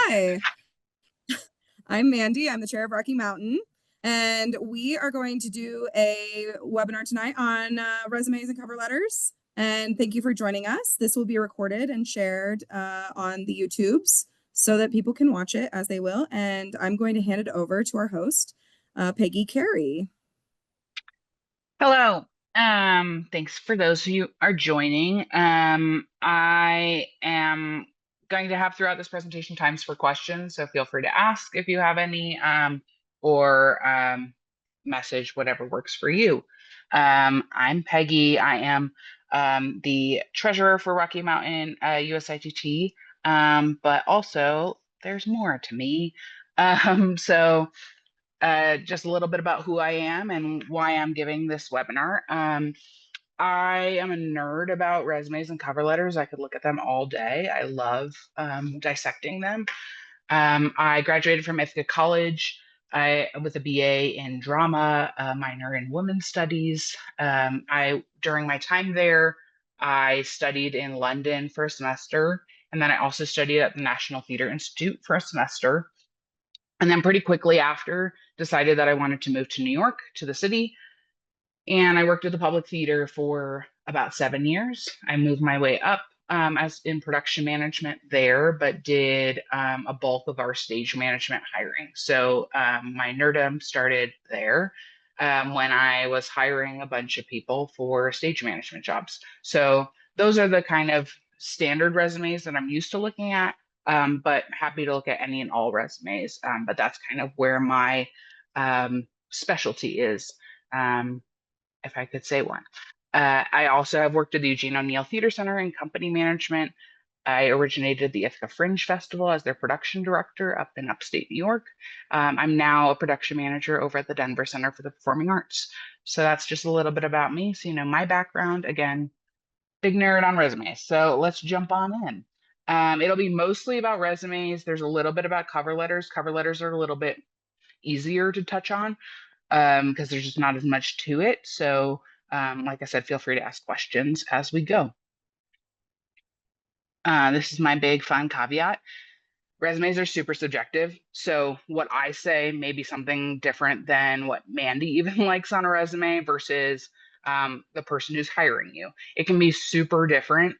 Hi, I'm Mandy. I'm the chair of Rocky Mountain, and we are going to do a webinar tonight on resumes and cover letters. And thank you for joining us. This will be recorded and shared on the YouTubes so that people can watch it as they will. And I'm going to hand it over to our host, Peggy Carey. Hello. Thanks for those who are joining. I am going to have throughout this presentation times for questions, so feel free to ask if you have any, or message whatever works for you. I'm Peggy. I am the treasurer for Rocky Mountain USITT, but also there's more to me. So just a little bit about who I am and why I'm giving this webinar. I am a nerd about resumes and cover letters. I could look at them all day. I love dissecting them. I graduated from Ithaca College with a BA in drama, a minor in women's studies. During my time there, I studied in London for a semester, and then I also studied at the National Theatre Institute for a semester. And then pretty quickly after, decided that I wanted to move to New York, to the city. And I worked at the public theater for about 7 years. I moved my way up as in production management there, but did a bulk of our stage management hiring. So my nerdum started there when I was hiring a bunch of people for stage management jobs. So those are the kind of standard resumes that I'm used to looking at, but happy to look at any and all resumes. But that's kind of where my specialty is. If I could say one. I also have worked at the Eugene O'Neill Theater Center in company management. I originated the Ithaca Fringe Festival as their production director up in upstate New York. I'm now a production manager over at the Denver Center for the Performing Arts. So that's just a little bit about me. So, my background, again, big nerd on resumes. So let's jump on in. It'll be mostly about resumes. There's a little bit about cover letters. Cover letters are a little bit easier to touch on because there's just not as much to it. So, like I said, feel free to ask questions as we go. This is my big fun caveat. Resumes are super subjective. So what I say may be something different than what Mandy even likes on a resume versus the person who's hiring you. It can be super different.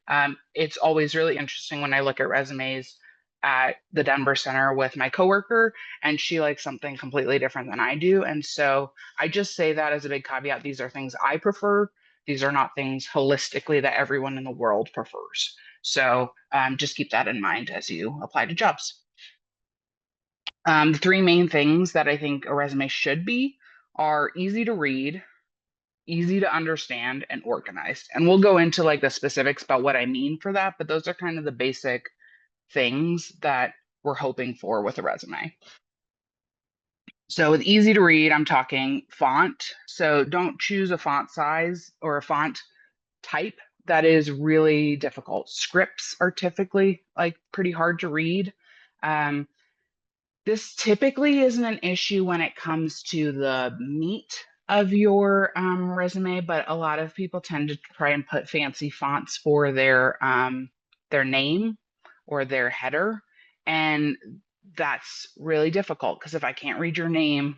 It's always really interesting when I look at resumes at the Denver Center with my coworker, and she likes something completely different than I do. And so I just say that as a big caveat. These are things I prefer. These are not things holistically that everyone in the world prefers. So just keep that in mind as you apply to jobs. The three main things that I think a resume should be are easy to read, easy to understand, and organized. And we'll go into like the specifics about what I mean for that, but those are kind of the basic things that we're hoping for with a resume. So with easy to read, I'm talking font. So don't choose a font size or a font type that is really difficult. Scripts are typically like pretty hard to read. This typically isn't an issue when it comes to the meat of your resume, but a lot of people tend to try and put fancy fonts for their name or their header, and that's really difficult because if I can't read your name,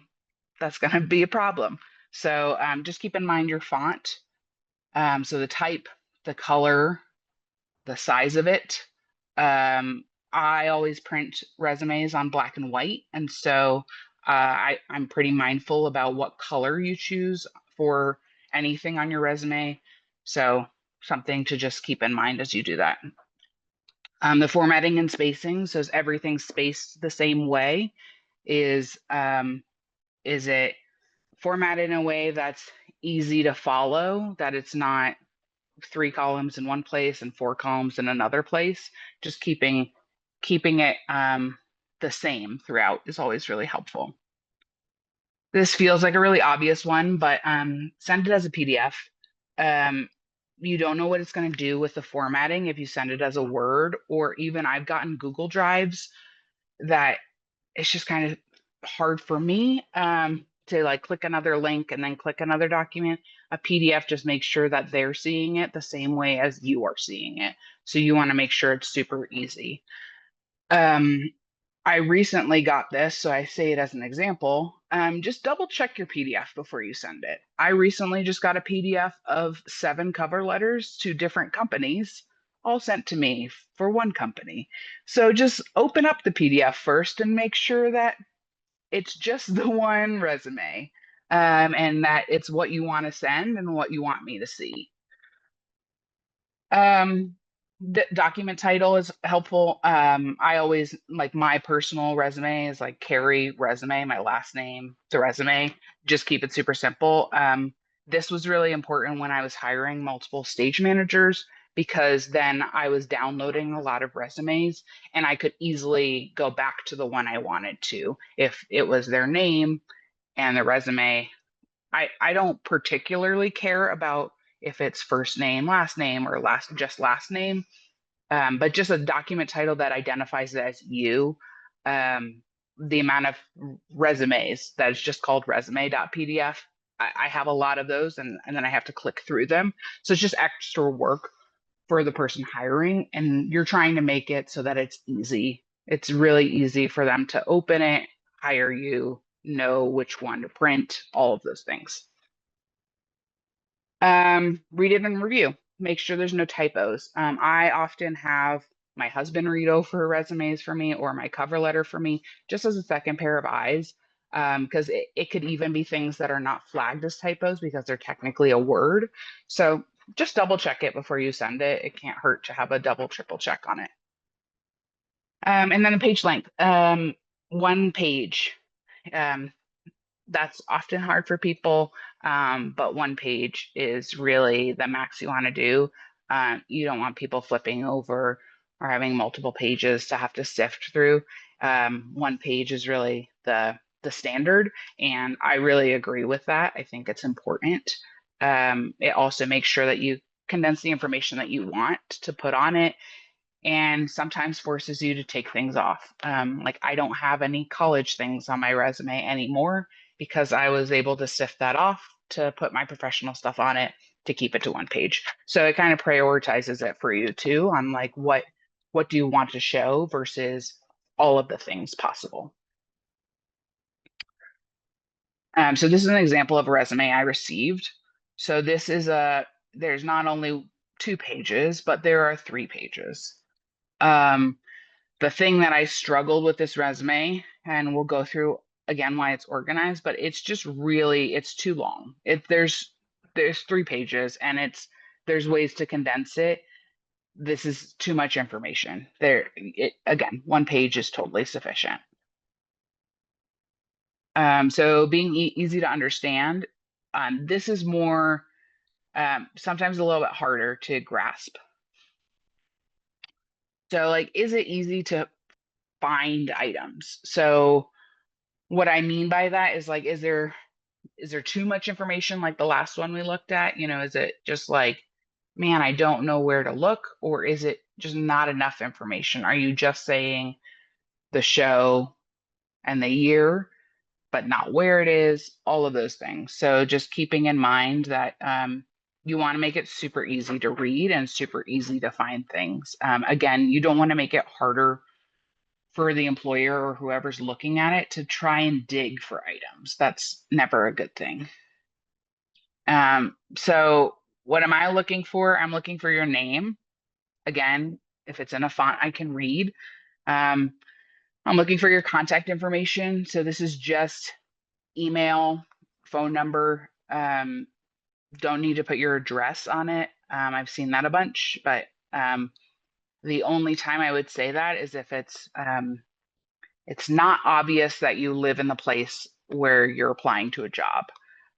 that's going to be a problem. So just keep in mind your font. So the type, the color, the size of it. I always print resumes on black and white, and so I'm pretty mindful about what color you choose for anything on your resume. So something to just keep in mind as you do that. The formatting and spacing, so is everything spaced the same way? Is it formatted in a way that's easy to follow, that it's not 3 columns in one place and 4 columns in another place? Just keeping it the same throughout is always really helpful. This feels like a really obvious one, but send it as a PDF. You don't know what it's going to do with the formatting if you send it as a Word, or even I've gotten Google Drives that it's just kind of hard for me to like click another link and then click another document. A PDF just makes sure that they're seeing it the same way as you are seeing it. So you want to make sure it's super easy. I recently got this, so I say it as an example. Just double check your PDF before you send it. I recently just got a PDF of 7 cover letters to different companies, all sent to me for one company. So just open up the PDF first and make sure that it's just the one resume, and that it's what you want to send and what you want me to see. Um, the document title is helpful. I always like my personal resume is like Carey resume, my last name, the resume. Just keep it super simple. This was really important when I was hiring multiple stage managers because then I was downloading a lot of resumes and I could easily go back to the one I wanted to if it was their name and the resume. I don't particularly care about if it's first name, last name, or last name, but just a document title that identifies it as you. The amount of resumes that is just called resume.pdf. I have a lot of those, and then I have to click through them. So it's just extra work for the person hiring, and you're trying to make it so that it's easy. It's really easy for them to open it, hire you, know which one to print, all of those things. Read it and review. Make sure there's no typos. I often have my husband read over resumes for me or my cover letter for me, just as a second pair of eyes. Because it could even be things that are not flagged as typos because they're technically a word. So just double check it before you send it. It can't hurt to have a double, triple check on it. And then the page length. 1 page. Um, that's often hard for people, but 1 page is really the max you want to do. You don't want people flipping over or having multiple pages to have to sift through. 1 page is really the standard, and I really agree with that. I think it's important. It also makes sure that you condense the information that you want to put on it and sometimes forces you to take things off. Like I don't have any college things on my resume anymore because I was able to sift that off to put my professional stuff on it to keep it to 1 page. So it kind of prioritizes it for you too on like what do you want to show versus all of the things possible. So this is an example of a resume I received. So this is there's not only 2 pages, but there are 3 pages. Um, the thing that I struggled with this resume, and we'll go through again why it's organized, but it's just really it's too long. There's 3 pages and there's ways to condense it. This is too much information. Again, 1 page is totally sufficient. So being easy to understand, this is more sometimes a little bit harder to grasp. So like, is it easy to find items? So what I mean by that is like, is there too much information like the last one we looked at? Is it just like, man, I don't know where to look, or is it just not enough information? Are you just saying the show and the year, but not where it is? All of those things. So just keeping in mind that you want to make it super easy to read and super easy to find things. Again, you don't want to make it harder for the employer or whoever's looking at it to try and dig for items. That's never a good thing. So what am I looking for? I'm looking for your name. Again, if it's in a font I can read. Um, I'm looking for your contact information. So this is just email, phone number. Don't need to put your address on it. I've seen that a bunch, but the only time I would say that is if it's not obvious that you live in the place where you're applying to a job,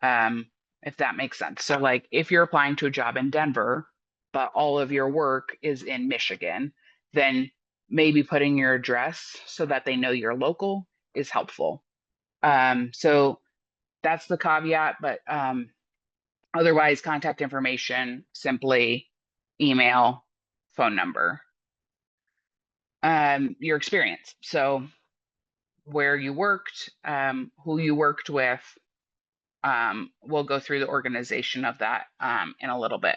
if that makes sense. So, like, if you're applying to a job in Denver, but all of your work is in Michigan, then maybe putting your address so that they know you're local is helpful. So that's the caveat, but otherwise, contact information, simply email, phone number, your experience. So where you worked, who you worked with. We'll go through the organization of that in a little bit.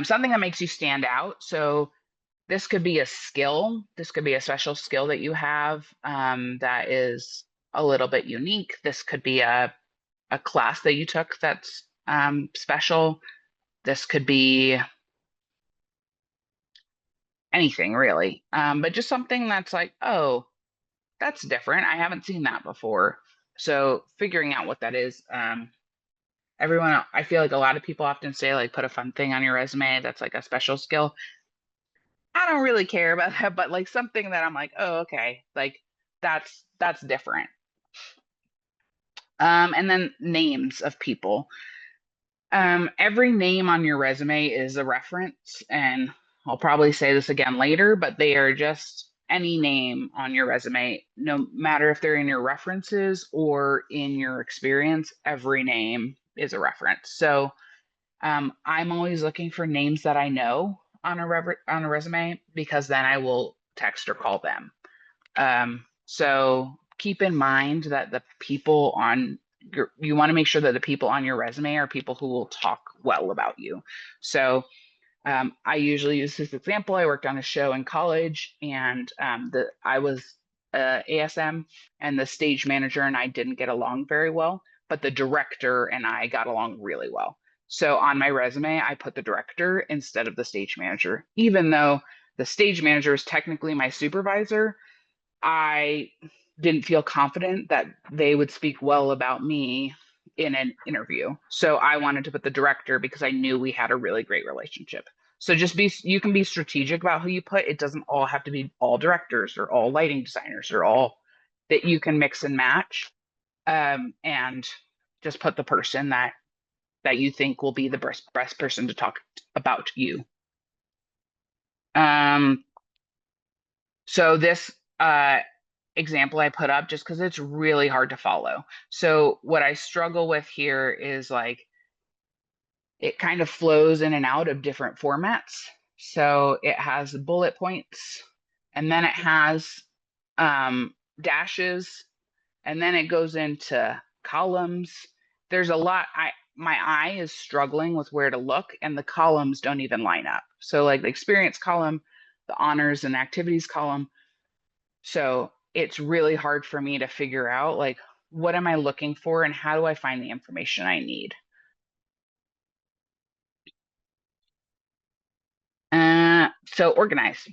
Something that makes you stand out. So This could be a skill. This could be a special skill that you have that is a little bit unique. This could be a class that you took that's special. This could be anything really, but just something that's like, oh, that's different. I haven't seen that before. So figuring out what that is. Everyone, I feel like a lot of people often say like put a fun thing on your resume that's like a special skill. I don't really care about that, but like something that I'm like, oh, okay, like that's different. And then names of people. Every name on your resume is a reference, and I'll probably say this again later, but they are just any name on your resume, no matter if they're in your references or in your experience, every name is a reference. So I'm always looking for names that I know on on a resume because then I will text or call them. So keep in mind that the people on you want to make sure that the people on your resume are people who will talk well about you. So I usually use this example. I worked on a show in college, and I was ASM, and the stage manager and I didn't get along very well, but the director and I got along really well. So on my resume, I put the director instead of the stage manager, even though the stage manager is technically my supervisor. I didn't feel confident that they would speak well about me in an interview. So I wanted to put the director because I knew we had a really great relationship. So you can be strategic about who you put. It doesn't all have to be all directors or all lighting designers or all that you can mix and match. And just put the person that you think will be the best person to talk about you. Um, so this example I put up just because it's really hard to follow. So what I struggle with here is like it kind of flows in and out of different formats. So it has bullet points, and then it has dashes, and then it goes into columns. There's a lot. My eye is struggling with where to look, and the columns don't even line up. So like the experience column, the honors and activities column, so it's really hard for me to figure out like what am I looking for and how do I find the information I need. So organize.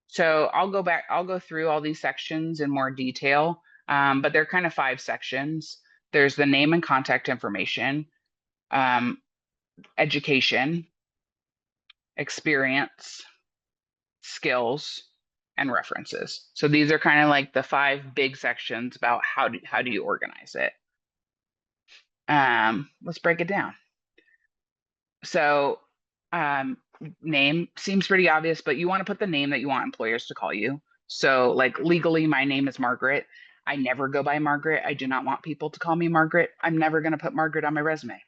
So I'll go through all these sections in more detail, but they're kind of five sections. There's the name and contact information, um, education, experience, skills, and references. So these are kind of like the five big sections about how do you organize it. Let's break it down. So, um, name seems pretty obvious, but you want to put the name that you want employers to call you. So, like legally, my name is Margaret. I never go by Margaret. I do not want people to call me Margaret. I'm never going to put Margaret on my resume.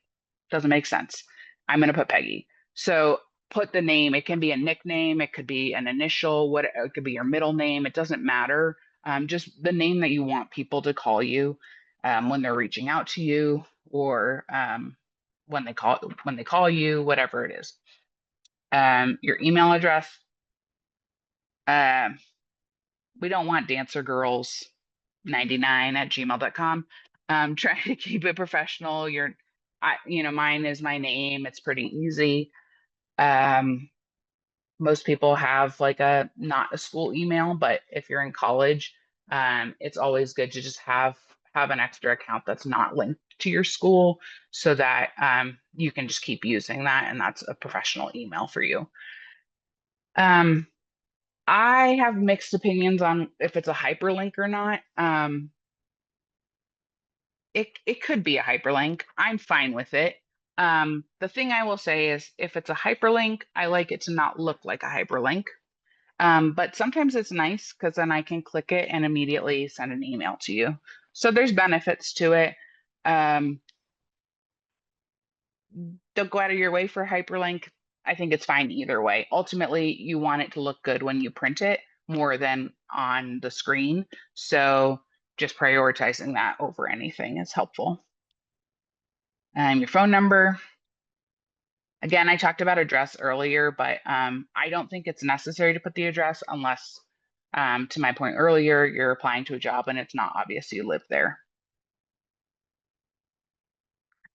Doesn't make sense. I'm going to put Peggy. So, put the name. It can be a nickname. It could be an initial. What it could be your middle name. It doesn't matter. Just the name that you want people to call you when they're reaching out to you or when they call you, whatever it is. Your email address. Um, we don't want dancergirls99 at gmail.com. Try to keep it professional. Mine is my name. It's pretty easy. Um, Most people have like not a school email, but if you're in college, it's always good to just have an extra account that's not linked to your school so that you can just keep using that and that's a professional email for you. Um, I have mixed opinions on if it's a hyperlink or not. It could be a hyperlink. I'm fine with it. The thing I will say is if it's a hyperlink, I like it to not look like a hyperlink. But sometimes it's nice because then I can click it and immediately send an email to you. So there's benefits to it. Um, don't go out of your way for hyperlink. I think it's fine either way. Ultimately, you want it to look good when you print it more than on the screen. So just prioritizing that over anything is helpful. Your phone number. Again, I talked about address earlier, but I don't think it's necessary to put the address unless, to my point earlier, you're applying to a job and it's not obvious you live there.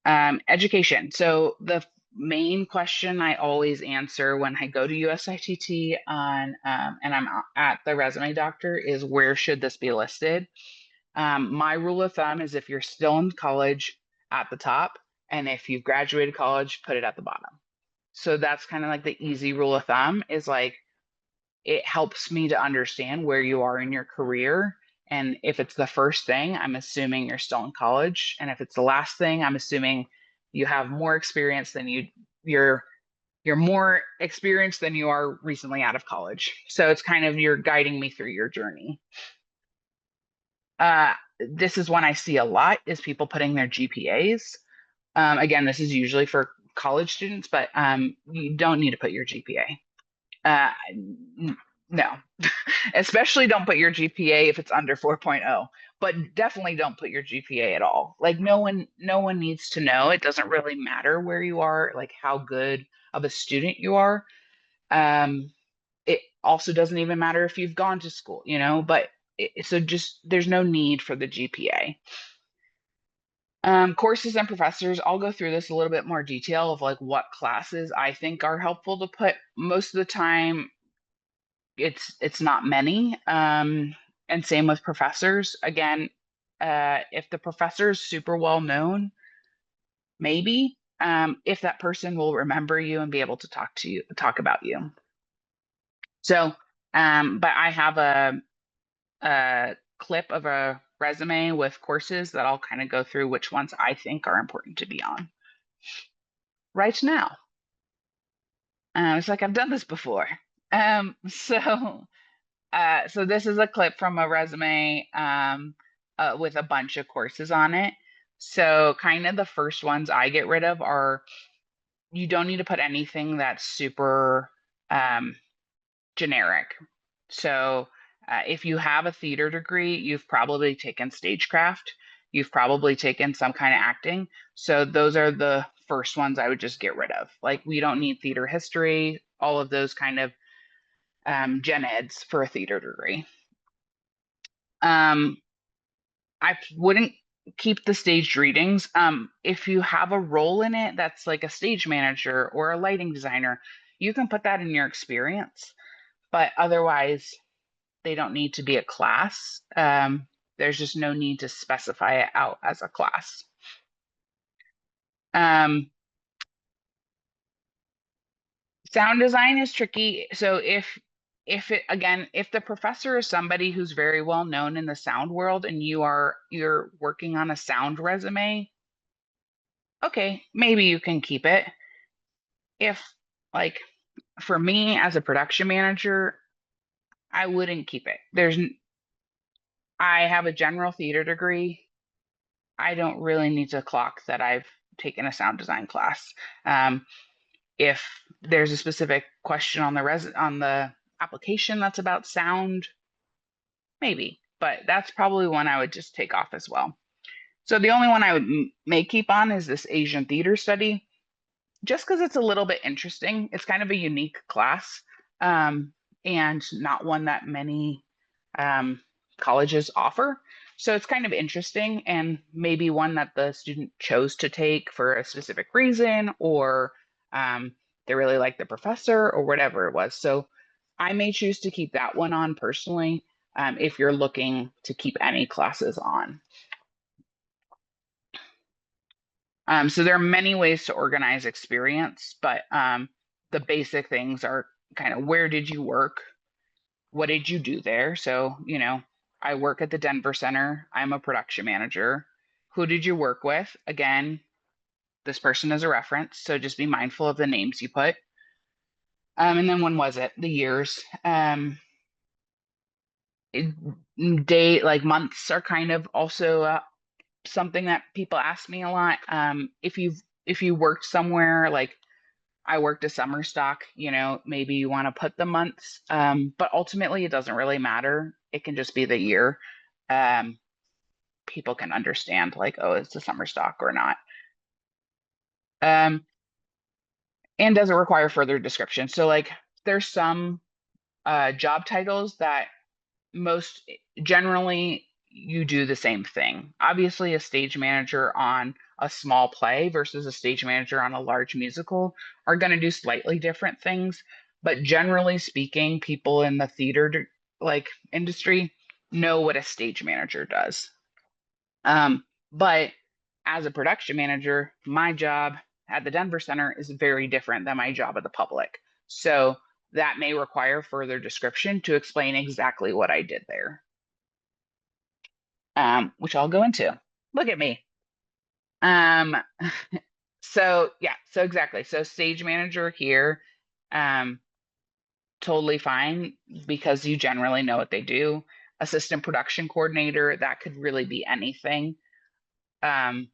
Education. So the main question I always answer when I go to USITT and I'm at the resume doctor is, where should this be listed? My rule of thumb is, if you're still in college, at the top, and if you've graduated college, put it at the bottom. So that's kind of like the easy rule of thumb, is like, it helps me to understand where you are in your career. And if it's the first thing, I'm assuming you're still in college. And if it's the last thing, I'm assuming you have more experience than you're more experienced than you are recently out of college. So it's kind of, you're guiding me through your journey. This is one I see a lot, is people putting their GPAs. Again, this is usually for college students, but you don't need to put your GPA. No, especially don't put your GPA if it's under 4.0, but definitely don't put your GPA at all. Like, no one needs to know. It doesn't really matter where you are, like how good of a student you are. It also doesn't even matter if you've gone to school, but so just, there's no need for the GPA. Courses and professors, I'll go through this a little bit more detail of like what classes I think are helpful to put. Most of the time, it's not many. And same with professors. Again, if the professor is super well known, maybe, if that person will remember you and be able to talk about you. So, but I have a clip of a resume with courses that I'll kind of go through which ones I think are important to be on right now. It's like I've done this before. So this is a clip from a resume with a bunch of courses on it. So kind of the first ones I get rid of are, you don't need to put anything that's super generic. So if you have a theater degree, you've probably taken stagecraft, you've probably taken some kind of acting. So those are the first ones I would just get rid of. Like, we don't need theater history, all of those kind of gen eds for a theater degree. Um, I wouldn't keep the staged readings. If you have a role in it that's like a stage manager or a lighting designer, you can put that in your experience, but otherwise, they don't need to be a class. There's just no need to specify it out as a class. Um, Sound design is tricky. So if the professor is somebody who's very well known in the sound world and you're working on a sound resume, okay, maybe you can keep it. If, like, for me as a production manager, I wouldn't keep it. I have a general theater degree. I don't really need to clock that I've taken a sound design class. If there's a specific question on the application that's about sound, maybe, but that's probably one I would just take off as well. So the only one I would may keep on is this Asian theater study, just because it's a little bit interesting. It's kind of a unique class, and not one that many um, colleges offer. So it's kind of interesting, and maybe one that the student chose to take for a specific reason, or they really like the professor, or whatever it was. So I may choose to keep that one on personally, if you're looking to keep any classes on. So there are many ways to organize experience, but the basic things are kind of, where did you work? What did you do there? So, I work at the Denver Center. I'm a production manager. Who did you work with? Again, this person is a reference, so just be mindful of the names you put. And then when was it? The years. Date, like months, are kind of also something that people ask me a lot. If you worked somewhere, like I worked a summer stock, maybe you want to put the months, but ultimately it doesn't really matter. It can just be the year. Um, People can understand, like, oh, it's a summer stock or not. Um, And does it require further description? So like there's some job titles that most generally you do the same thing. Obviously, a stage manager on a small play versus a stage manager on a large musical are going to do slightly different things, but generally speaking, people in the theater like industry know what a stage manager does. But as a production manager, my job at the Denver Center is very different than my job at the public. So that may require further description to explain exactly what I did there, which I'll go into. Look at me. Um, so yeah, so exactly. So stage manager here, um, totally fine because you generally know what they do. Assistant production coordinator, that could really be anything. Um,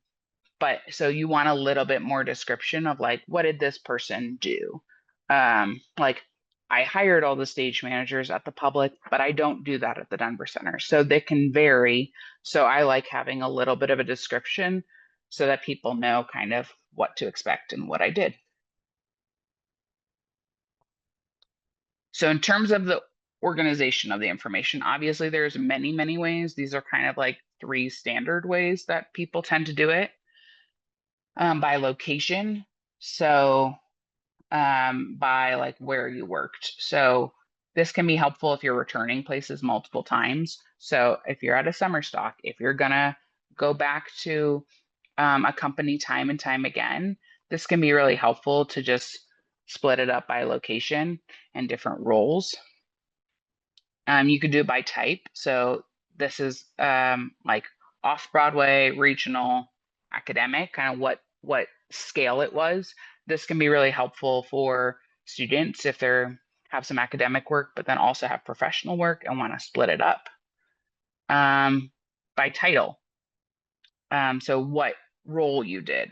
but so you want a little bit more description of like what did this person do, like I hired all the stage managers at the public, but I don't do that at the Denver Center, so they can vary. So I like having a little bit of a description so that people know kind of what to expect and what I did. So in terms of the organization of the information, obviously there's many ways. These are kind of like three standard ways that people tend to do it, by location. So by like where you worked. So this can be helpful if you're returning places multiple times. So if you're at a summer stock, if you're gonna go back to a company time and time again, this can be really helpful to just split it up by location and different roles. You could do it by type. So this is like off Broadway, regional, academic, kind of what scale it was. This can be really helpful for students if they're have some academic work, but then also have professional work and want to split it up. By title. So what role you did.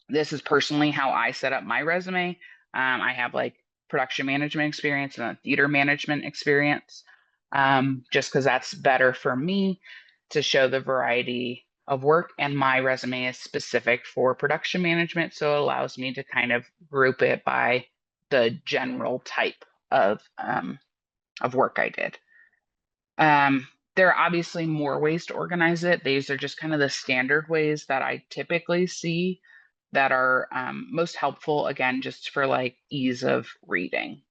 This is personally how I set up my resume. I have like production management experience and a theater management experience, just because that's better for me to show the variety of work. And my resume is specific for production management, so it allows me to kind of group it by the general type of work I did. Um, there are obviously more ways to organize it. These are just kind of the standard ways that I typically see that are most helpful, again, just for like ease of reading.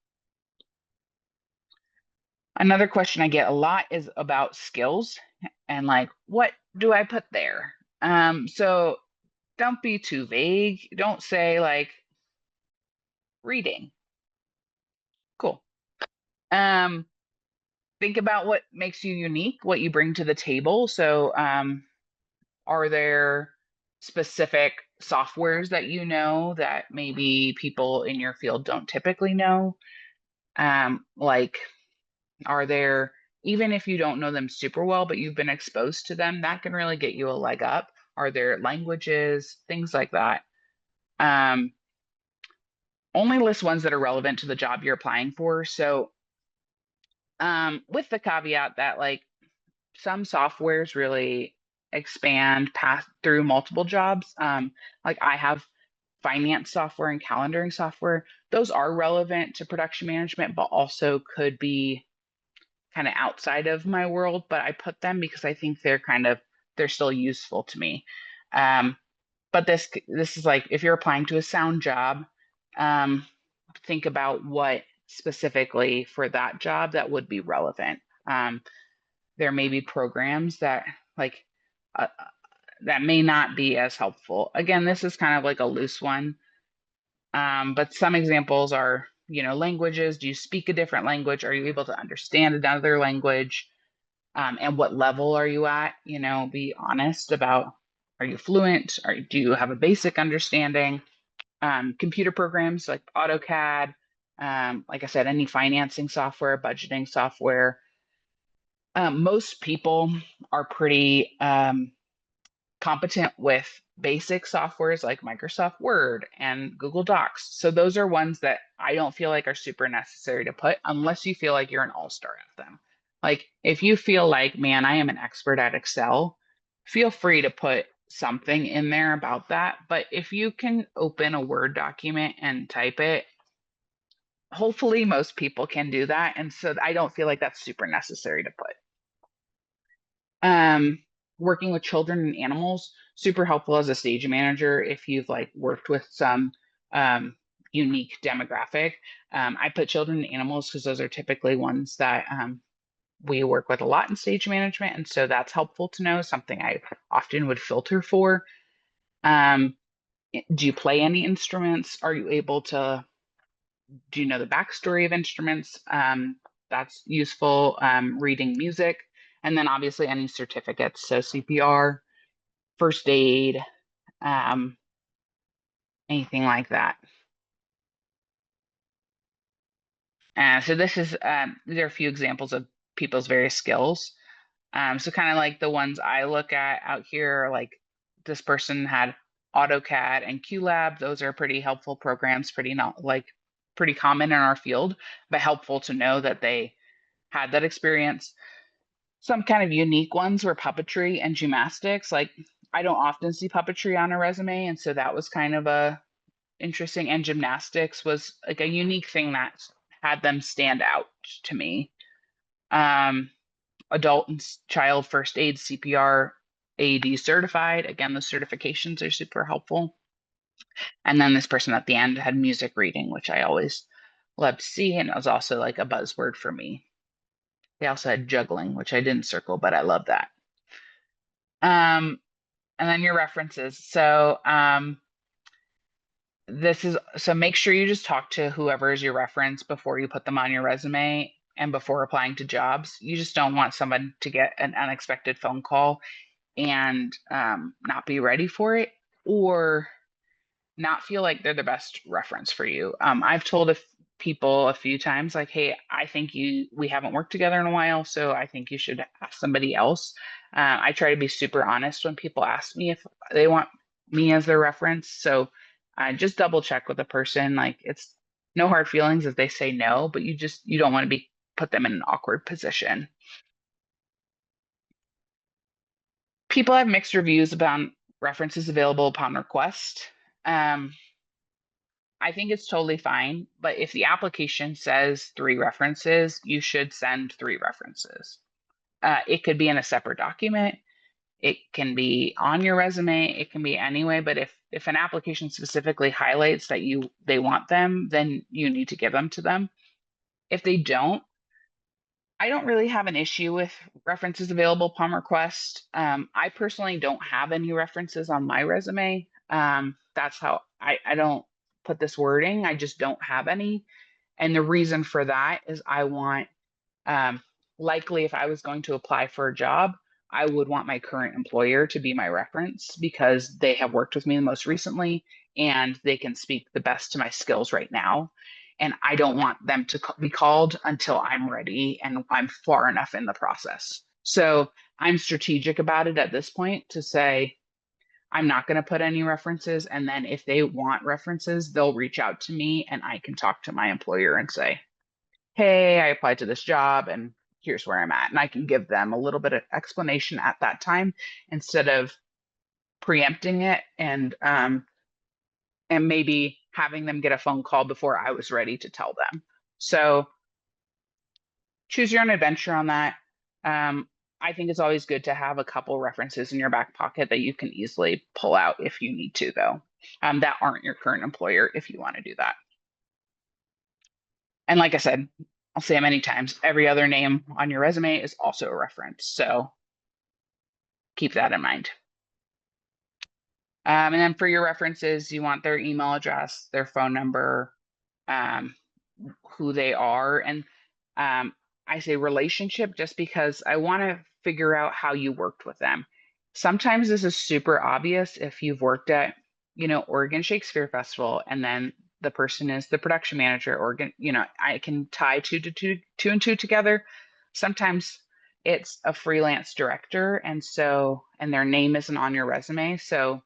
Another question I get a lot is about skills and like, what do I put there? So don't be too vague. Don't say like reading. Cool. Um, think about what makes you unique, what you bring to the table. So, are there specific softwares that you know that maybe people in your field don't typically know? Like, are there, even if you don't know them super well, but you've been exposed to them, that can really get you a leg up. Are there languages, things like that? Um, Only list ones that are relevant to the job you're applying for. So, with the caveat that like some softwares really expand past through multiple jobs. Like I have finance software and calendaring software. Those are relevant to production management, but also could be kind of outside of my world. But I put them because I think they're still useful to me. Um, but this is like if you're applying to a sound job, um, think about what specifically for that job that would be relevant. There may be programs that like uh, that may not be as helpful. Again, this is kind of like a loose one, but some examples are, languages. Do you speak a different language? Are you able to understand another language? And what level are you at? Be honest about, are you fluent? Do you have a basic understanding? Computer programs like AutoCAD, like I said, any financing software, budgeting software. Most people are pretty competent with basic softwares like Microsoft Word and Google Docs. So those are ones that I don't feel like are super necessary to put unless you feel like you're an all-star at them. Like if you feel like, man, I am an expert at Excel, feel free to put something in there about that. But if you can open a Word document and type it, hopefully most people can do that. And so I don't feel like that's super necessary to put. Um, Working with children and animals, super helpful as a stage manager if you've like worked with some um, unique demographic. I put children and animals because those are typically ones that we work with a lot in stage management. And so that's helpful to know, something I often would filter for. Um, do you play any instruments? Are you able to, do you know the backstory of instruments? That's useful. Reading music, and then obviously any certificates. So CPR, first aid, um, anything like that. So this is, there are a few examples of people's various skills. So kind of like the ones I look at out here, are like this person had AutoCAD and QLab. Those are pretty helpful programs, pretty not like pretty common in our field, but helpful to know that they had that experience. Some kind of unique ones were puppetry and gymnastics. Like I don't often see puppetry on a resume, and so that was kind of a interesting. And gymnastics was like a unique thing that had them stand out to me. Um, Adult and child first aid, CPR, AED certified. Again, the certifications are super helpful. And then this person at the end had music reading, which I always love to see, and it was also like a buzzword for me. They also had juggling, which I didn't circle, but I love that. Um, and then your references. So this is, so make sure you just talk to whoever is your reference before you put them on your resume and before applying to jobs. You just don't want someone to get an unexpected phone call and not be ready for it, or not feel like they're the best reference for you. I've told people a few times, like, hey, I think we haven't worked together in a while, so I think you should ask somebody else. I try to be super honest when people ask me if they want me as their reference. So just double check with the person. Like, it's no hard feelings if they say no, but you don't want to be put them in an awkward position. People have mixed reviews about references available upon request. Um, I think it's totally fine, but if the application says three references, you should send three references. It could be in a separate document. It can be on your resume. It can be anyway. But if an application specifically highlights that they want them, then you need to give them to them. If they don't, I don't really have an issue with references available upon request. I personally don't have any references on my resume. That's how I don't put this wording. I just don't have any. And the reason for that is I want, um, likely if I was going to apply for a job, I would want my current employer to be my reference because they have worked with me the most recently and they can speak the best to my skills right now. And I don't want them to be called until I'm ready and I'm far enough in the process. So I'm strategic about it at this point to say, I'm not going to put any references. And then if they want references, they'll reach out to me and I can talk to my employer and say, hey, I applied to this job and here's where I'm at. And I can give them a little bit of explanation at that time instead of preempting it and maybe having them get a phone call before I was ready to tell them. So choose your own adventure on that. Um, I think it's always good to have a couple references in your back pocket that you can easily pull out if you need to, though, that aren't your current employer if you want to do that. And like I said, I'll say it many times, every other name on your resume is also a reference. So keep that in mind. And then for your references, you want their email address, their phone number, um, who they are. And um, I say relationship just because I want to figure out how you worked with them. Sometimes this is super obvious if you've worked at, Oregon Shakespeare Festival, and then the person is the production manager. Oregon, I can tie two and two together. Sometimes it's a freelance director, and their name isn't on your resume. So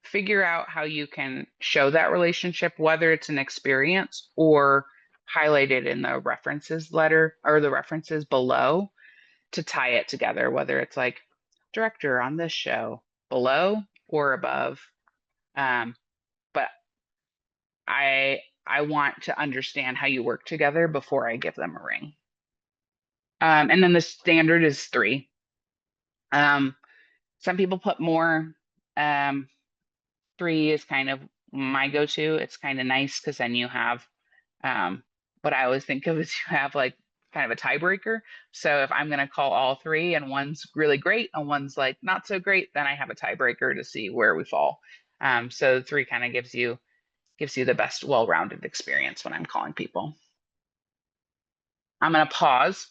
figure out how you can show that relationship, whether it's an experience or highlighted in the references letter or the references below to tie it together, whether it's like director on this show below or above. Um, but I want to understand how you work together before I give them a ring. And then the standard is 3. Um, some people put more. Um, 3 is kind of my go-to. It's kind of nice because then you have um, what I always think of is you have like kind of a tiebreaker. So if I'm going to call all 3 and one's really great and one's like not so great, then I have a tiebreaker to see where we fall. So 3 kind of gives you the best well-rounded experience when I'm calling people. I'm going to pause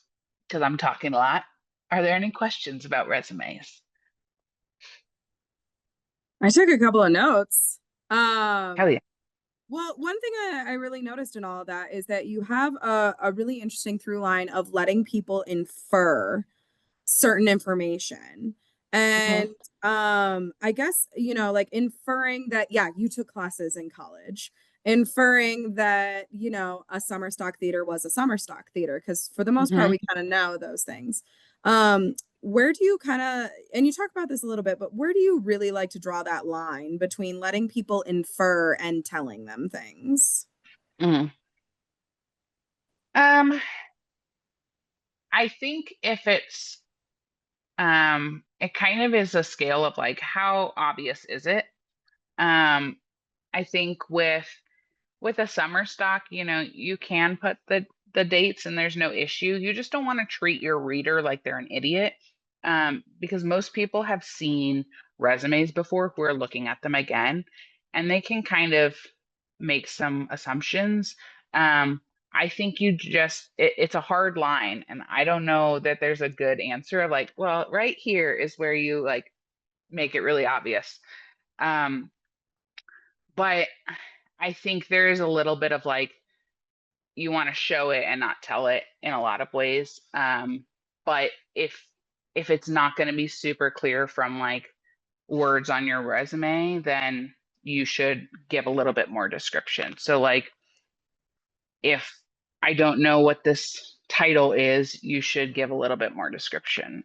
because I'm talking a lot. Are there any questions about resumes? I took a couple of notes. Hell yeah. Well, one thing I really noticed in all of that is that you have a really interesting through line of letting people infer certain information. Mhm, And I guess, like inferring that, yeah, you took classes in college, inferring that, a summer stock theater was a summer stock theater, because for the most part, mhm, we kind of know those things. Um, where do you kind of, and you talk about this a little bit, but where do you really like to draw that line between letting people infer and telling them things? mhm. I think if it kind of is a scale of like how obvious is it? Um, I think with a summer stock, you can put the dates and there's no issue. You just don't want to treat your reader like they're an idiot. Because most people have seen resumes before who are looking at them again, and they can kind of make some assumptions. Um, I think it's a hard line, and I don't know that there's a good answer of like, well, right here is where you like make it really obvious. Um, but I think there is a little bit of like you want to show it and not tell it in a lot of ways. But if it's not going to be super clear from like words on your resume, then you should give a little bit more description. So like if I don't know what this title is, you should give a little bit more description.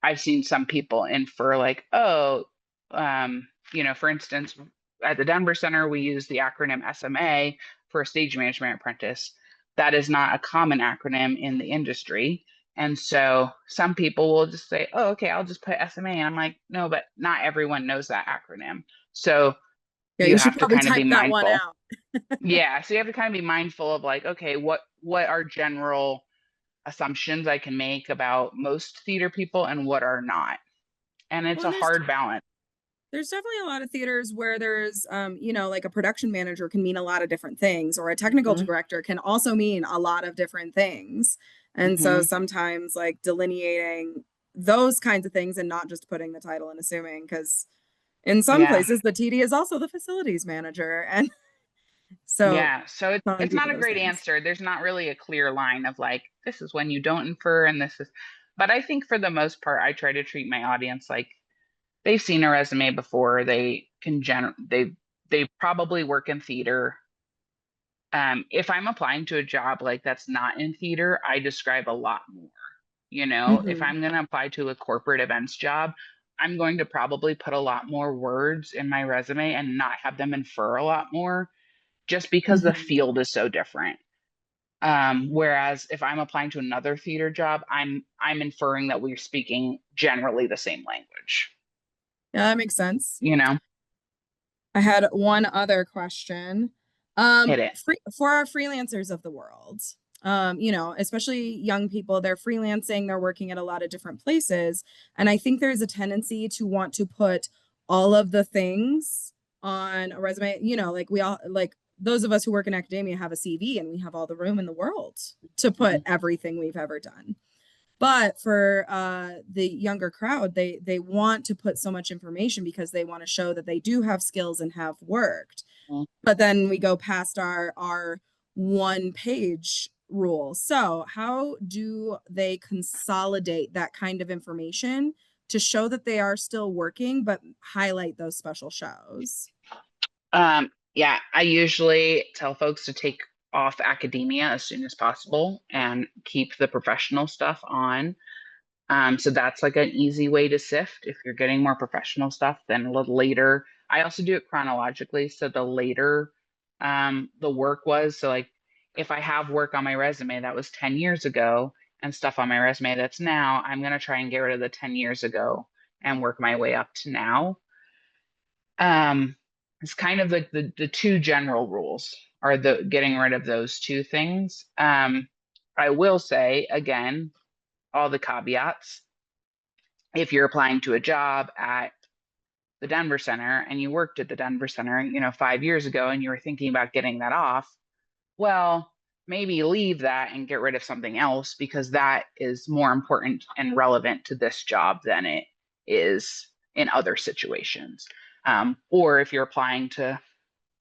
I've seen some people infer like, oh, for instance, at the Denver Center, we use the acronym SMA for a stage management apprentice. That is not a common acronym in the industry. And so some people will just say, oh, okay, I'll just put SMA. And I'm like, no, but not everyone knows that acronym. So Yeah, you you should have to probably kind of be type that one mindful. out. Yeah. So you have to kind of be mindful of like, okay, what are general assumptions I can make about most theater people and what are not. And it's Well, a and hard balance. there's definitely a lot of theaters where there's like a production manager can mean a lot of different things, or a technical Mhm, director can also mean a lot of different things. And so mhm. sometimes like delineating those kinds of things and not just putting the title and assuming, because in some Yeah. places the TD is also the facilities manager. And so Yeah. So telling it's people not a those great things. answer. There's not really a clear line of like, this is when you don't infer and this is, but I think for the most part, I try to treat my audience like they've seen a resume before. They probably work in theater. If I'm applying to a job like that's not in theater, I describe a lot more. If Hmm. I'm going to apply to a corporate events job, I'm going to probably put a lot more words in my resume and not have them infer a lot more just because the Hmm. field is so different. Whereas if I'm applying to another theater job, I'm inferring that we're speaking generally the same language, Yeah, that makes sense. you know? I had one other question. Hit it. For our freelancers of the world, especially young people, they're freelancing, they're working at a lot of different places. And I think there's a tendency to want to put all of the things on a resume. Like we all, like those of us who work in academia have a CV and we have all the room in the world to put Mhm. everything we've ever done. But for the younger crowd, they want to put so much information because they want to show that they do have skills and have worked. But then we go past our one page rule. So how do they consolidate that kind of information to show that they are still working, but highlight those special shows? Yeah, I usually tell folks to take off academia as soon as possible and keep the professional stuff on. So that's like an easy way to sift. If you're getting more professional stuff, then a little later. I also do it chronologically. So the later the work was, so like if I have work on my resume that was 10 years ago and stuff on my resume that's now, I'm going to try and get rid of the 10 years ago and work my way up to now. Um, it's kind of like the two general rules are the getting rid of those two things. I will say again, all the caveats. If you're applying to a job at the Denver Center and you worked at the Denver Center, 5 years ago and you were thinking about getting that off, well, maybe leave that and get rid of something else because that is more important and relevant to this job than it is in other situations. Or if you're applying to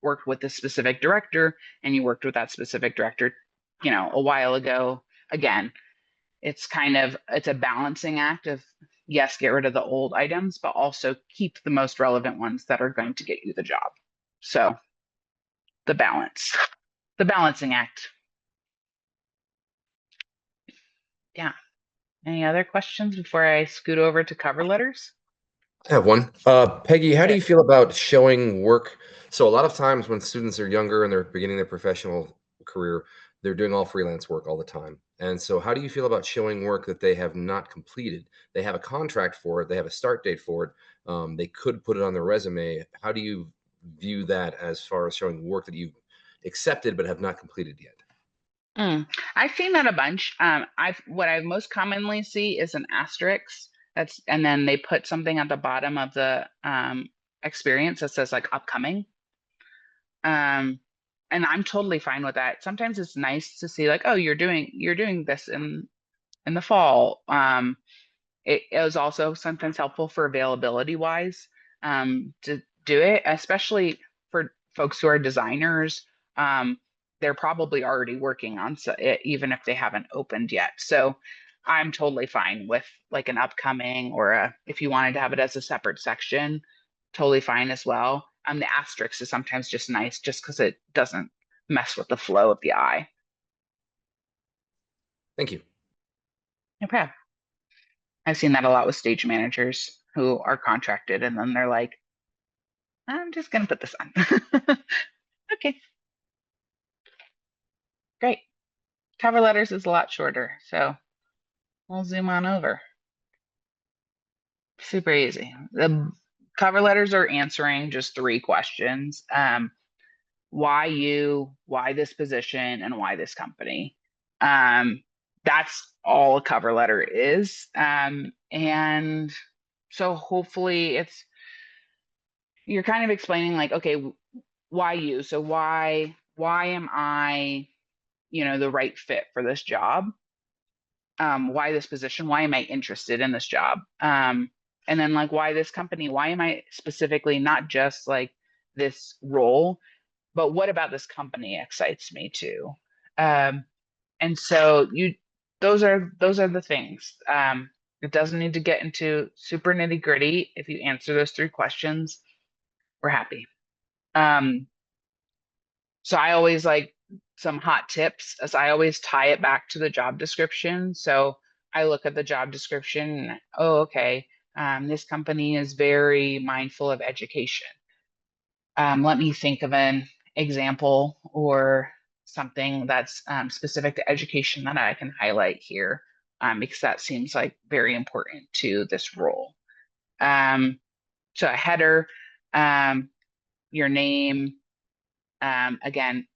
work with a specific director and you worked with that specific director, a while ago, again, it's a balancing act of yes, get rid of the old items, but also keep the most relevant ones that are going to get you the job. So the balance, the balancing act. Yeah. Any other questions before I scoot over to cover letters? I have one. Peggy, how do Okay. you feel about showing work? So a lot of times when students are younger and they're beginning their professional career, they're doing all freelance work all the time. And so how do you feel about showing work that they have not completed? They have a contract for it, they have a start date for it. They could put it on their resume. How do you view that as far as showing work that you've accepted but have not completed yet? I've seen that a bunch. I've what I most commonly see is an asterisk and then they put something at the bottom of the experience that says like upcoming. Um, and I'm totally fine with that. Sometimes it's nice to see like, oh, you're doing this in the fall. It was also sometimes helpful for availability wise to do it, especially for folks who are designers. Um, they're probably already working on it, even if they haven't opened yet. So I'm totally fine with like an upcoming or if you wanted to have it as a separate section, totally fine as well. The asterisk is sometimes just nice just because it doesn't mess with the flow of the eye. Thank you. Okay. I've seen that a lot with stage managers who are contracted and then they're like, I'm just going to put this on. Okay, great. Cover letters is a lot shorter, so we'll zoom on over. Super easy. The cover letters are answering just three questions. Why you, why this position, and why this company. Um, that's all a cover letter is. And so hopefully you're kind of explaining like, okay, why you? So why am I, the right fit for this job? Why this position? Why am I interested in this job? And then like why this company? Why am I specifically not just like this role, but what about this company excites me too? Um, and so those are the things. It doesn't need to get into super nitty gritty. If you answer those three questions, we're happy. Um, So I always like some hot tips as I always tie it back to the job description. So I look at the job description. Oh, okay. This company is very mindful of education. Let me think of an example or something that's specific to education that I can highlight here because that seems like very important to this role. So a header, um, your name, again,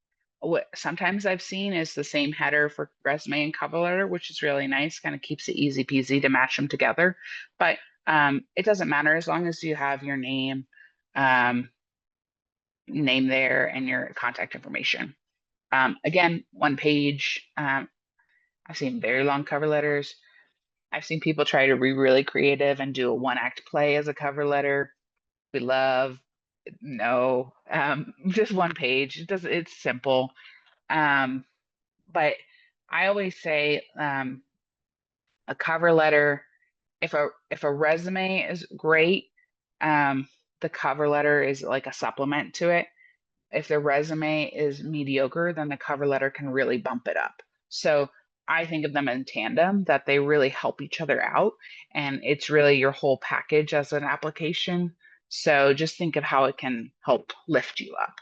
what sometimes I've seen is the same header for resume and cover letter, which is really nice, kind of keeps it easy peasy to match them together. But it doesn't matter as long as you have your um, name there and your contact information. Again, one page. I've seen very long cover letters. I've seen people try to be really creative and do a one act play as a cover letter. We love no, just one page. It's simple. Um, but I always say a cover letter, if a resume is great, um, the cover letter is like a supplement to it. If the resume is mediocre, then the cover letter can really bump it up. So I think of them in tandem, that they really help each other out. And it's really your whole package as an application. So just think of how it can help lift you up.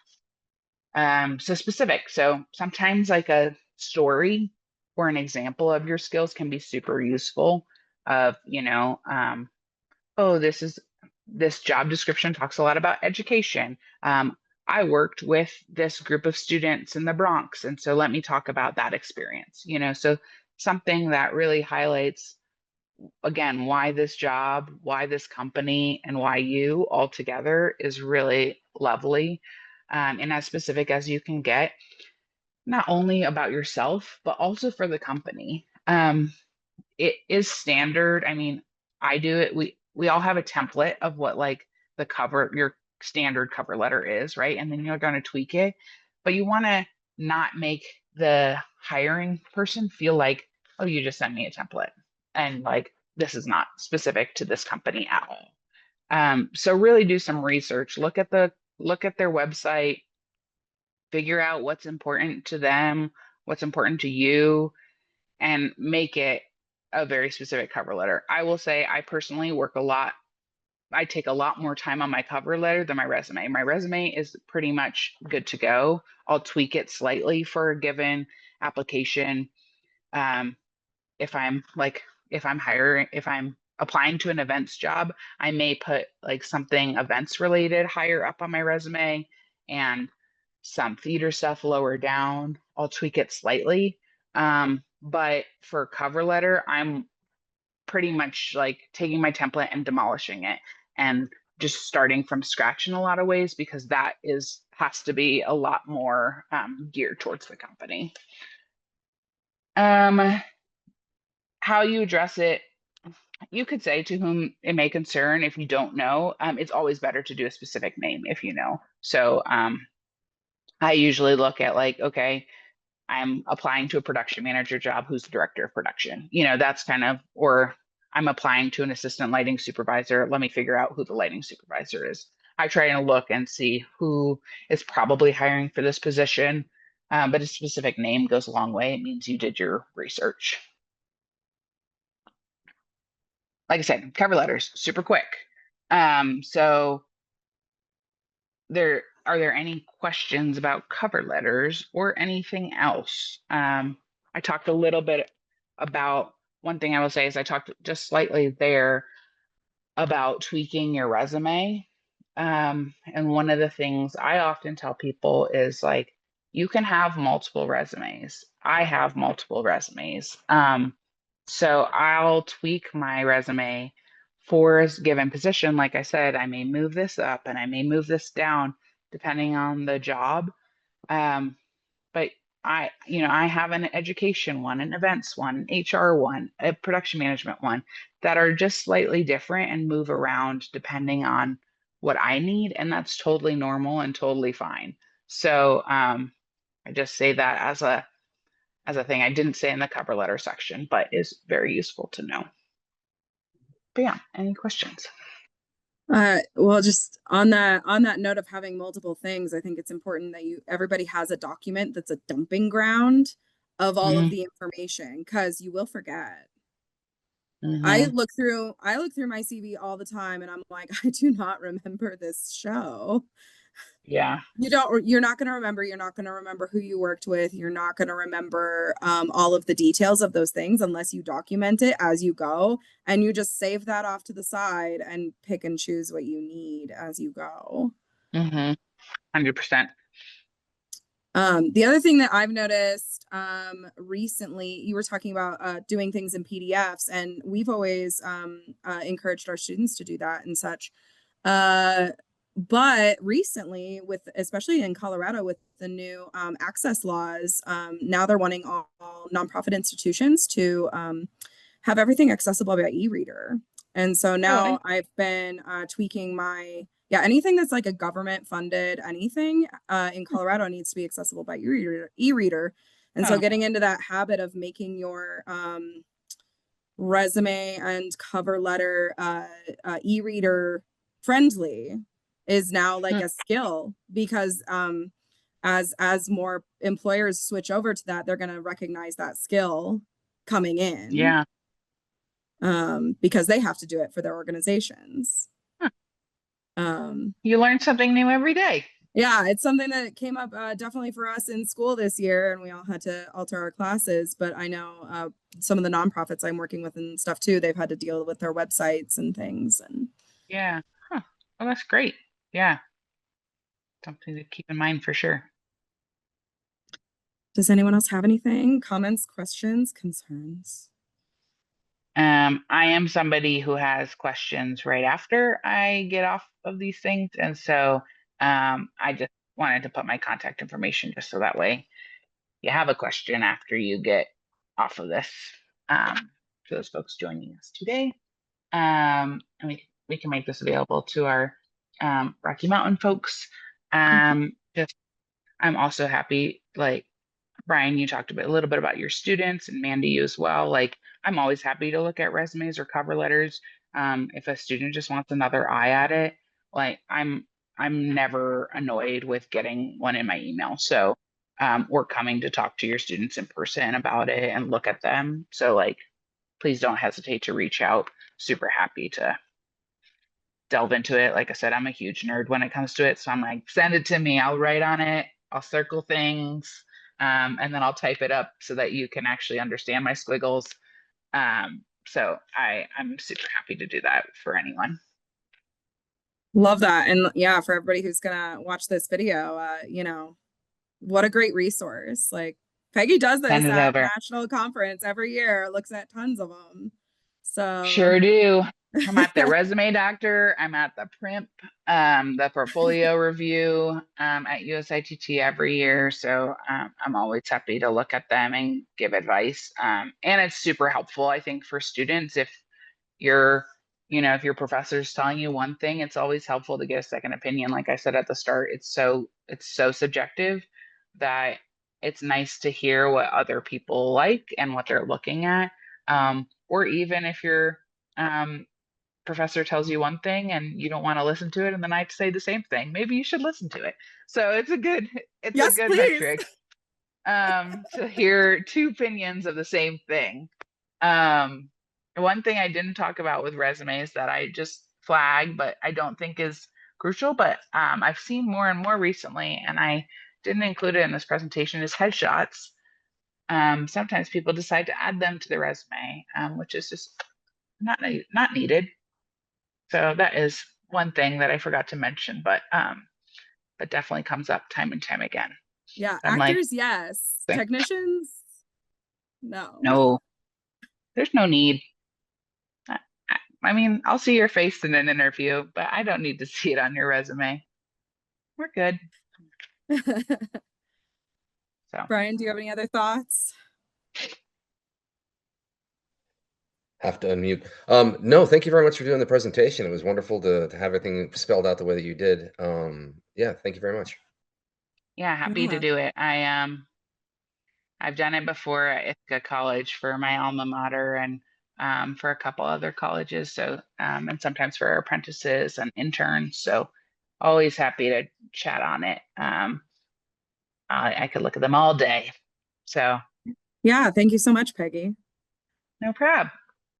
So specific. So sometimes like a story or an example of your skills can be super useful. Of, oh, this job description talks a lot about education. I worked with this group of students in the Bronx, and so let me talk about that experience. So something that really highlights, again, why this job, why this company, and why you all together is really lovely, and as specific as you can get, not only about yourself, but also for the company. It is standard. I mean, I do it. We all have a template of what like your standard cover letter is, right? And then you're going to tweak it, but you want to not make the hiring person feel like, oh, you just sent me a template and like this is not specific to this company at all. So really do some research. Look at their website, figure out what's important to them, what's important to you, and make it a very specific cover letter. I will say I personally work a lot. I take a lot more time on my cover letter than my resume. My resume is pretty much good to go. I'll tweak it slightly for a given application. Um, if I'm applying to an events job, I may put like something events related higher up on my resume and some theater stuff lower down. I'll tweak it slightly. But for cover letter, I'm pretty much like taking my template and demolishing it and just starting from scratch in a lot of ways, because that has to be a lot more geared towards the company. How you address it, you could say to whom it may concern. If you don't know, it's always better to do a specific name if you know. So I usually look at like, okay, I'm applying to a production manager job. Who's the director of production? That's kind of, or I'm applying to an assistant lighting supervisor. Let me figure out who the lighting supervisor is. I try and look and see who is probably hiring for this position. But a specific name goes a long way. It means you did your research. Like I said, cover letters, super quick. So are there any questions about cover letters or anything else? I talked a little bit about, one thing I will say is I talked just slightly there about tweaking your resume. And one of the things I often tell people is like, you can have multiple resumes. I have multiple resumes. So I'll tweak my resume for a given position. Like I said, I may move this up and I may move this down depending on the job. But I have an education one, an events one, an HR one, a production management one that are just slightly different and move around depending on what I need. And that's totally normal and totally fine. So I just say that as a thing I didn't say in the cover letter section, but is very useful to know. But yeah, any questions? Well, just on that note of having multiple things, I think it's important that everybody has a document that's a dumping ground of all of the information, because you will forget. I look through my CV all the time and I'm like, I do not remember this show. Yeah. You're not going to remember. You're not going to remember who you worked with. You're not going to remember all of the details of those things unless you document it as you go, and you just save that off to the side and pick and choose what you need as you go. 100%. The other thing that I've noticed recently, you were talking about doing things in PDFs, and we've always encouraged our students to do that and such. But recently, especially in Colorado, with the new access laws, now they're wanting all nonprofit institutions to have everything accessible by e-reader. And so now I've been tweaking anything that's like a government funded anything in Colorado needs to be accessible by e-reader. And so getting into that habit of making your resume and cover letter e-reader friendly is now like a skill, because as more employers switch over to that, they're going to recognize that skill coming in. Yeah. Because they have to do it for their organizations. Huh. Um, You learn something new every day. yeah, it's something that came up definitely for us in school this year, and we all had to alter our classes. But I know some of the nonprofits I'm working with and stuff too, they've had to deal with their websites and things. And Yeah. Huh. Well, that's great. Yeah. Something to keep in mind for sure. does anyone else have anything? Comments, questions, concerns? I am somebody who has questions right after I get off of these things. And so I just wanted to put my contact information just so that way you have a question after you get off of this. For those folks joining us today. And we can make this available to our Rocky Mountain folks. Just I'm also happy, like Brian, you talked a little bit about your students, and Mandy, you as well. Like, I'm always happy to look at resumes or cover letters. If a student just wants another eye at it, like I'm never annoyed with getting one in my email. So, we're coming to talk to your students in person about it and look at them. So, like, please don't hesitate to reach out. Super happy to delve into it. Like I said, I'm a huge nerd when it comes to it. So I'm like, send it to me. I'll write on it. I'll circle things. And then I'll type it up so that you can actually understand my squiggles. So I'm super happy to do that for anyone. Love that. And yeah, for everybody who's gonna watch this video, what a great resource. Like Peggy does Send this it at over. national conference every year, looks at tons of them. So Sure do. I'm at the resume doctor. I'm at the PRIMP, the portfolio review at USITT every year. So I'm always happy to look at them and give advice. And it's super helpful, I think, for students. If you're, if your professor's telling you one thing, it's always helpful to get a second opinion. Like I said at the start, it's so subjective that it's nice to hear what other people like and what they're looking at. Or even if your professor tells you one thing and you don't want to listen to it, and then I say the same thing, maybe you should listen to it. So it's a yes, good please. metric to hear two opinions of the same thing. Um, One thing I didn't talk about with resumes that I just flagged, but I don't think is crucial, but I've seen more and more recently, and I didn't include it in this presentation, is headshots. Sometimes people decide to add them to the resume, which is just not needed. So that is one thing that I forgot to mention, but definitely comes up time and time again. Yeah, I'm like, actors, yes. Technicians, no. no, there's no need. I mean, I'll see your face in an interview, but I don't need to see it on your resume. We're good. So, Brian, do you have any other thoughts? Have to unmute. No, thank you very much for doing the presentation. It was wonderful to have everything spelled out the way that you did. Yeah, thank you very much. yeah, happy to Yeah. do it. I've done it before at Ithaca College for my alma mater and for a couple other colleges. So, and sometimes for our apprentices and interns. So, always happy to chat on it. I could look at them all day. So, Yeah, thank you so much, Peggy. no prob.